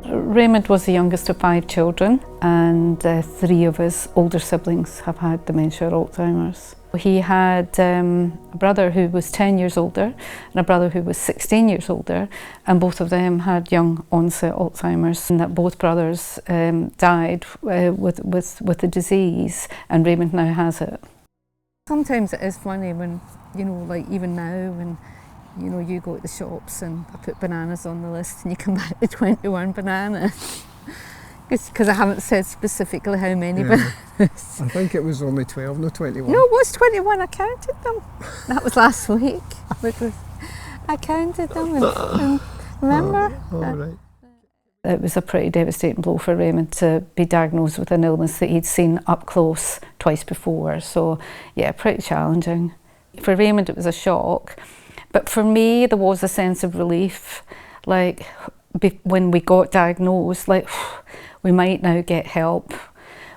Raymond was the youngest of 5 children, and 3 of his older siblings have had dementia or Alzheimer's. He had a brother who was 10 years older and a brother who was 16 years older, and both of them had young onset Alzheimer's, and that both brothers died with the disease, and Raymond now has it. Sometimes it is funny when, you know, like even now when, you know, you go to the shops and I put bananas on the list and you come back with 21 bananas. Because I haven't said specifically how many bananas. I think it was only 12, not 21. No, it was 21, I counted them. That was last week. Because I counted them and remember? Right. It was a pretty devastating blow for Raymond to be diagnosed with an illness that he'd seen up close twice before. So yeah, pretty challenging. For Raymond it was a shock. But for me, there was a sense of relief, like when we got diagnosed, like we might now get help.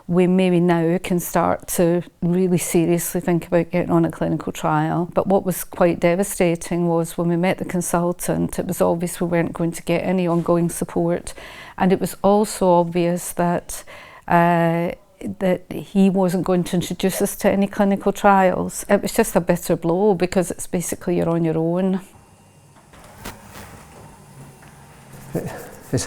We maybe now can start to really seriously think about getting on a clinical trial. But what was quite devastating was when we met the consultant, it was obvious we weren't going to get any ongoing support. And it was also obvious that that he wasn't going to introduce us to any clinical trials. It was just a bitter blow because it's basically you're on your own. It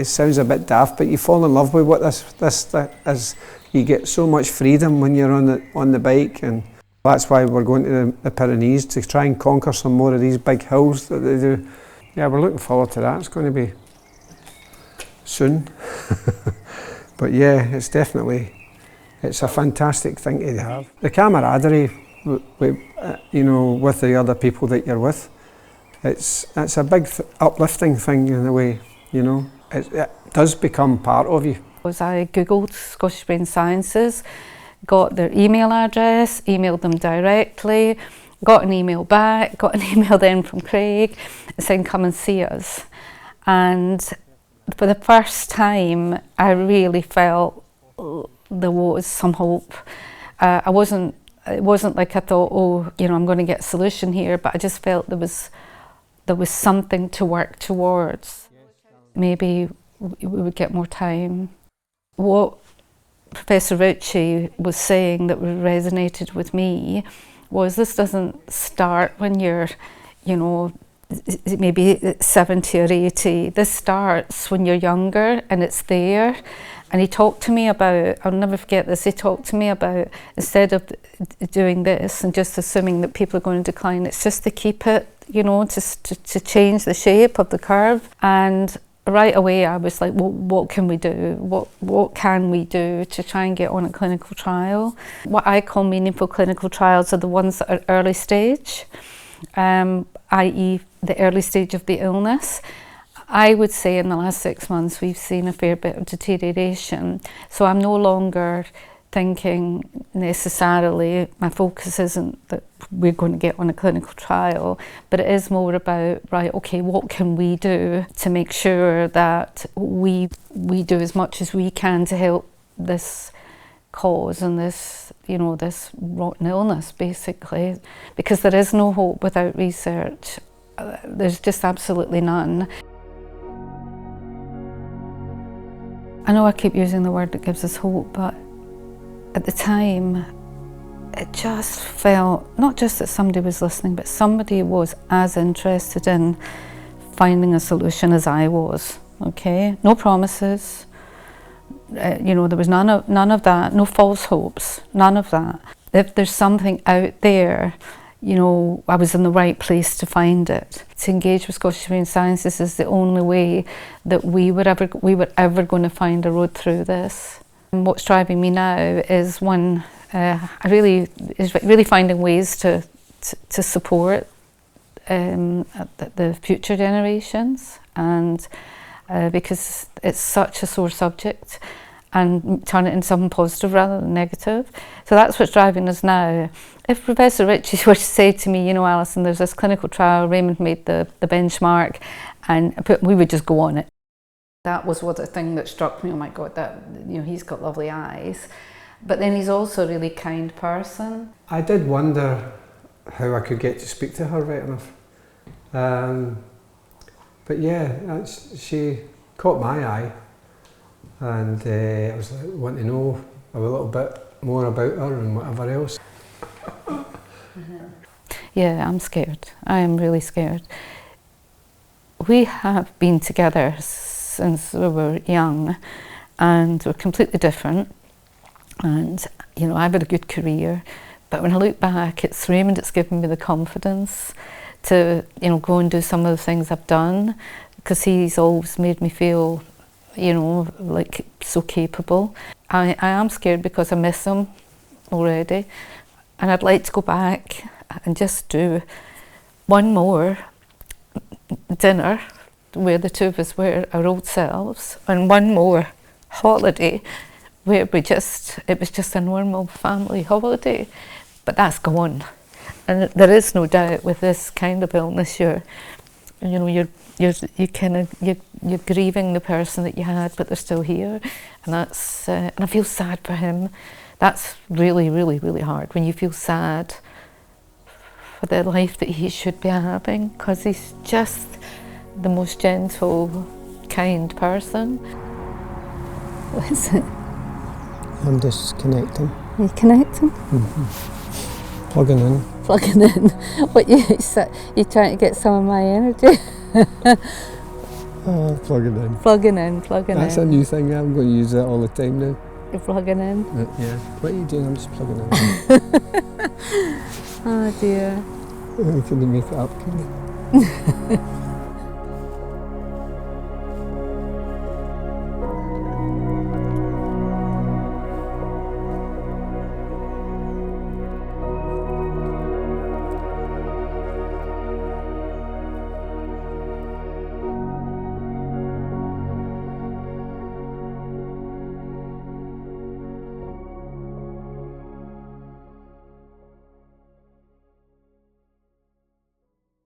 sounds a bit daft, but you fall in love with what this is. You get so much freedom when you're on the bike, and that's why we're going to the Pyrenees to try and conquer some more of these big hills that they do. Yeah, we're looking forward to that. It's going to be soon. But yeah, it's a fantastic thing to have. The camaraderie, you know, with the other people that you're with, it's a big uplifting thing in a way, you know. It does become part of you. As I googled Scottish Brain Sciences, got their email address, emailed them directly, got an email back, got an email then from Craig saying come and see us. And for the first time, I really felt there was some hope. It wasn't like I thought, oh, you know, I'm going to get a solution here, but I just felt there was something to work towards. Maybe we would get more time. What Professor Ritchie was saying that resonated with me was this doesn't start when you're, you know, maybe 70 or 80. This starts when you're younger and it's there. And he talked to me about, I'll never forget this, he talked to me about instead of doing this and just assuming that people are going to decline, it's just to keep it, you know, to change the shape of the curve. And right away I was like, well, what can we do? What can we do to try and get on a clinical trial? What I call meaningful clinical trials are the ones that are early stage, i.e. the early stage of the illness. I would say in the last 6 months we've seen a fair bit of deterioration. So I'm no longer thinking necessarily, my focus isn't that we're going to get on a clinical trial, but it is more about, right, okay, what can we do to make sure that we do as much as we can to help this cause and this, you know, this rotten illness basically, because there is no hope without research. There's just absolutely none. I know I keep using the word that gives us hope, but at the time it just felt, not just that somebody was listening, but somebody was as interested in finding a solution as I was, okay? No promises, you know, there was none of that, no false hopes, none of that. If there's something out there, you know, I was in the right place to find it. To engage with Scottish Brain Sciences is the only way that we were ever going to find a road through this. And what's driving me now is really finding ways to support the future generations, and because it's such a sore subject, and turn it into something positive rather than negative. So that's what's driving us now. If Professor Ritchie were to say to me, you know, Alison, there's this clinical trial, Raymond made the benchmark, and we would just go on it. That was the thing that struck me. Oh my God, that, you know, he's got lovely eyes, but then he's also a really kind person. I did wonder how I could get to speak to her right enough. But yeah, caught my eye, and I was like, wanting to know a little bit more about her and whatever else. Yeah, I'm scared. I am really scared. We have been together since we were young, and we're completely different. And, you know, I've had a good career, but when I look back, it's Raymond that's given me the confidence to, you know, go and do some of the things I've done, because he's always made me feel, you know, like so capable. I am scared because I miss him already, and I'd like to go back and just do one more dinner where the two of us were our old selves, and one more holiday where it was just a normal family holiday. But that's gone, and there is no doubt with this kind of illness, you're grieving the person that you had, but they're still here, and that's and I feel sad for him. That's really, really, really hard when you feel sad for the life that he should be having, because he's just the most gentle, kind person. What is it? I'm disconnecting. Are you connecting? Mm-hmm. Plugging in. Plugging in. What you trying to get some of my energy? Plugging in. Plugging in, plugging That's in. a new thing. I'm going to use that all the time now. You're plugging in? Yeah. What are you doing? I'm just plugging in. Oh dear. Can you make it up? Can you?